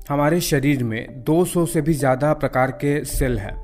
हमारे शरीर में 200 से भी ज़्यादा प्रकार के सेल हैं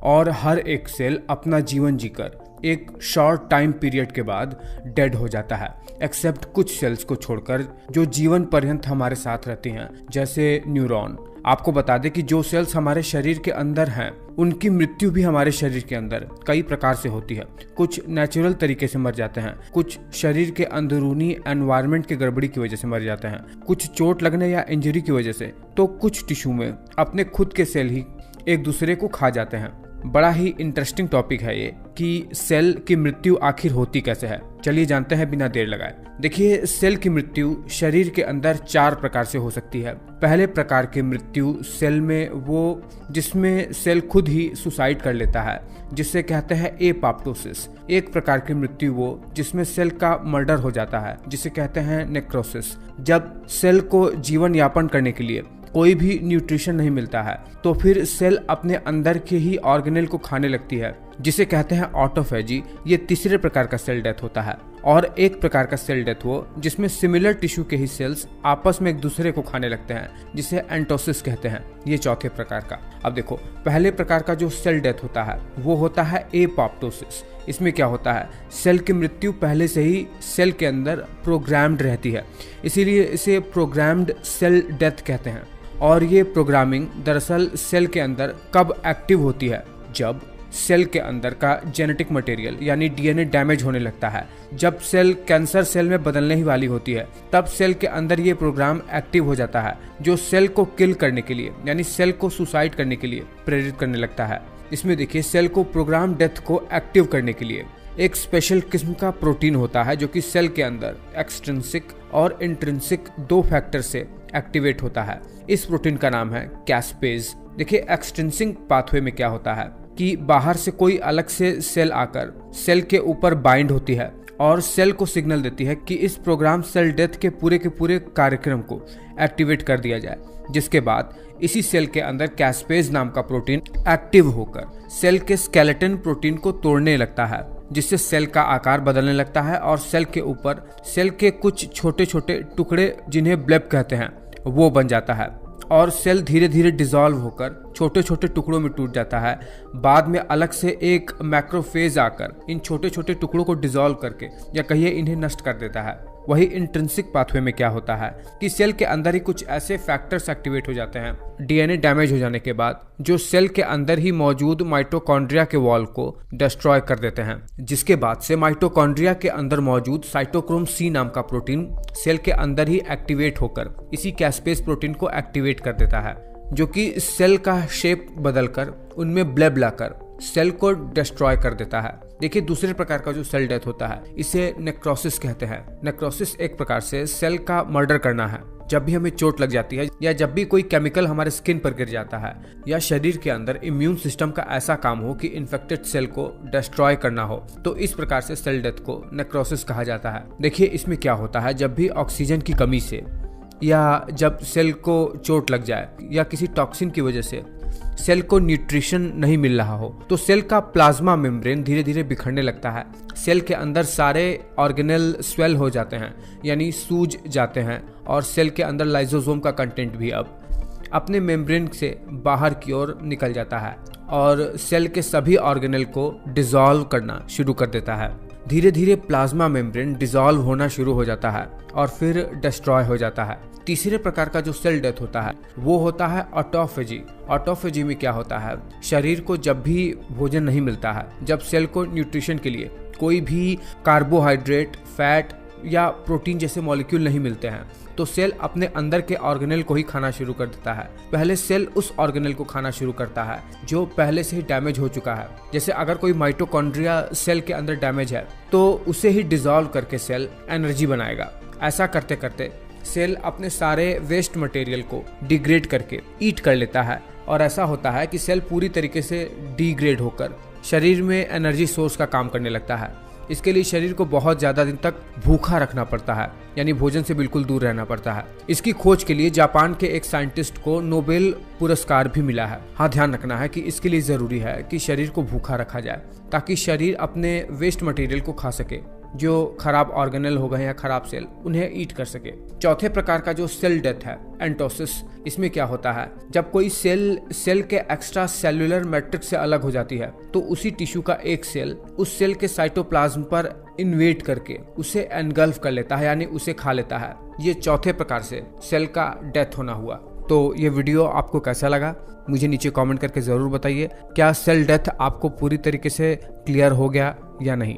और हर एक सेल अपना जीवन जीकर एक शॉर्ट टाइम पीरियड के बाद डेड हो जाता है, एक्सेप्ट कुछ सेल्स को छोड़कर जो जीवन पर्यंत हमारे साथ रहती हैं, जैसे न्यूरॉन। आपको बता दें कि जो सेल्स हमारे शरीर के अंदर हैं उनकी मृत्यु भी हमारे शरीर के अंदर कई प्रकार से होती है। कुछ नेचुरल तरीके से मर जाते हैं, कुछ शरीर के अंदरूनी एनवायरनमेंट की गड़बड़ी की वजह से मर जाते हैं, कुछ चोट लगने या इंजरी की वजह से, तो कुछ टिश्यू में अपने खुद के सेल ही एक दूसरे को खा जाते हैं। बड़ा ही इंटरेस्टिंग टॉपिक है ये कि सेल की मृत्यु आखिर होती कैसे है। चलिए जानते हैं बिना देर लगाए। देखिए, सेल की मृत्यु शरीर के अंदर 4 प्रकार से हो सकती है। पहले प्रकार की मृत्यु सेल में वो जिसमें सेल खुद ही सुसाइड कर लेता है, जिसे कहते हैं एपोप्टोसिस। एक प्रकार की मृत्यु वो जिसमें सेल का मर्डर हो जाता है, जिसे कहते हैं नेक्रोसिस। जब सेल को जीवन यापन करने के लिए कोई भी न्यूट्रिशन नहीं मिलता है तो फिर सेल अपने अंदर के ही ऑर्गेनेल को खाने लगती है, जिसे कहते हैं ऑटोफेजी। ये तीसरे प्रकार का सेल डेथ होता है। और एक प्रकार का सेल डेथ वो जिसमें सिमिलर टिश्यू के ही सेल्स आपस में एक दूसरे को खाने लगते हैं, जिसे एंटोसिस कहते हैं। ये चौथे प्रकार का। अब देखो, पहले प्रकार का जो सेल डेथ होता है वो होता है एपोप्टोसिस। इसमें क्या होता है, सेल की मृत्यु पहले से ही सेल के अंदर प्रोग्राम्ड रहती है, इसीलिए इसे प्रोग्राम्ड सेल डेथ कहते हैं। और ये प्रोग्रामिंग दरअसल सेल के अंदर कब एक्टिव होती है, जब सेल के अंदर का जेनेटिक मटेरियल यानी डीएनए डैमेज होने लगता है। जब सेल कैंसर सेल में बदलने ही वाली होती है तब सेल के अंदर ये प्रोग्राम एक्टिव हो जाता है, जो सेल को किल करने के लिए यानी सेल को सुसाइड करने के लिए प्रेरित करने लगता है। इसमें देखिए, सेल को प्रोग्राम डेथ को एक्टिव करने के लिए एक स्पेशल किस्म का प्रोटीन होता है जो कि सेल के अंदर एक्सट्रिंसिक और इंट्रिंसिक 2 फैक्टर से एक्टिवेट होता है। इस प्रोटीन का नाम है कैस्पेज। देखिए, एक्सट्रिंसिक पाथवे में क्या होता है कि बाहर से कोई अलग से सेल आकर सेल के ऊपर बाइंड होती है और सेल को सिग्नल देती है कि इस प्रोग्राम सेल डेथ के पूरे कार्यक्रम को एक्टिवेट कर दिया जाए, जिसके बाद इसी सेल के अंदर कैस्पेज नाम का प्रोटीन एक्टिव होकर सेल के स्केलेटन प्रोटीन को तोड़ने लगता है, जिससे सेल का आकार बदलने लगता है और सेल के ऊपर सेल के कुछ छोटे छोटे टुकड़े, जिन्हें ब्लेब कहते हैं, वो बन जाता है और सेल धीरे धीरे डिसॉल्व होकर छोटे छोटे टुकड़ों में टूट जाता है। बाद में अलग से एक मैक्रोफेज आकर इन छोटे छोटे टुकड़ों को डिसॉल्व करके या कहिए इन्हें नष्ट कर देता है। वही इंट्रिंसिक पाथवे में क्या होता है कि सेल के अंदर ही कुछ ऐसे फैक्टर्स एक्टिवेट हो जाते हैं डीएनए डैमेज हो जाने के बाद, जो सेल के अंदर ही मौजूद माइटोकॉन्ड्रिया के वॉल को डिस्ट्रॉय कर देते हैं, जिसके बाद से माइटोकॉन्ड्रिया के अंदर मौजूद साइटोक्रोम सी नाम का प्रोटीन सेल के अंदर ही एक्टिवेट होकर इसी कैस्पेज प्रोटीन को एक्टिवेट कर देता है, जो कि सेल का शेप बदलकर उनमें ब्लेब लाकर सेल को डिस्ट्रॉय कर देता है। देखिए, दूसरे प्रकार का जो सेल डेथ होता है इसे नेक्रोसिस कहते हैं। नेक्रोसिस एक प्रकार से सेल का मर्डर करना है। जब भी हमें चोट लग जाती है या जब भी कोई केमिकल हमारे स्किन पर गिर जाता है या शरीर के अंदर इम्यून सिस्टम का ऐसा काम हो कि इन्फेक्टेड सेल को डिस्ट्रॉय करना हो, तो इस प्रकार से सेल डेथ को नेक्रोसिस कहा जाता है। देखिए, इसमें क्या होता है, जब भी ऑक्सीजन की कमी से या जब सेल को चोट लग जाए या किसी टॉक्सिन की वजह से सेल को न्यूट्रिशन नहीं मिल रहा हो, तो सेल का प्लाज्मा मेम्ब्रेन धीरे धीरे बिखरने लगता है। सेल के अंदर सारे ऑर्गेनेल स्वेल हो जाते हैं यानी सूज जाते हैं और सेल के अंदर लाइसोसोम का कंटेंट भी अब अपने मेम्ब्रेन से बाहर की ओर निकल जाता है और सेल के सभी ऑर्गेनेल को डिसॉल्व करना शुरू कर देता है। धीरे धीरे प्लाज्मा मेम्ब्रेन डिसॉल्व होना शुरू हो जाता है और फिर डिस्ट्रॉय हो जाता है। तीसरे प्रकार का जो सेल डेथ होता है वो होता है ऑटोफेजी। ऑटोफेजी में क्या होता है, शरीर को जब भी भोजन नहीं मिलता है, जब सेल को न्यूट्रिशन के लिए कोई भी कार्बोहाइड्रेट, फैट या प्रोटीन जैसे मॉलिक्यूल नहीं मिलते हैं, तो सेल अपने अंदर के ऑर्गेनेल को ही खाना शुरू कर देता है। पहले सेल उस ऑर्गेनेल को खाना शुरू करता है जो पहले से ही डैमेज हो चुका है। जैसे अगर कोई माइटोकॉन्ड्रिया सेल के अंदर डैमेज है तो उसे ही डिसॉल्व करके सेल एनर्जी बनाएगा। ऐसा करते करते सेल अपने सारे वेस्ट मटेरियल को डिग्रेड करके ईट कर लेता है और ऐसा होता है कि सेल पूरी तरीके से डिग्रेड होकर शरीर में एनर्जी सोर्स का काम करने लगता है। इसके लिए शरीर को बहुत ज्यादा दिन तक भूखा रखना पड़ता है, यानी भोजन से बिल्कुल दूर रहना पड़ता है। इसकी खोज के लिए जापान के एक साइंटिस्ट को नोबेल पुरस्कार भी मिला है। हाँ, ध्यान रखना है कि इसके लिए जरूरी है कि शरीर को भूखा रखा जाए ताकि शरीर अपने वेस्ट मटेरियल को खा सके। जो खराब ऑर्गेनेल हो गए या खराब सेल उन्हें ईट कर सके। चौथे प्रकार का जो सेल डेथ है एंटोसिस, इसमें क्या होता है, जब कोई सेल के एक्स्ट्रा सेल्यूलर मैट्रिक्स से अलग हो जाती है तो उसी टिश्यू का एक सेल उस सेल के साइटोप्लाज्म पर इन्वेड करके उसे एनगल्फ कर लेता है, यानी उसे खा लेता है। ये चौथे प्रकार से सेल का डेथ होना हुआ। तो ये वीडियो आपको कैसा लगा मुझे नीचे कमेंट करके ज़रूर बताइए। क्या सेल डेथ आपको पूरी तरीके से क्लियर हो गया या नहीं।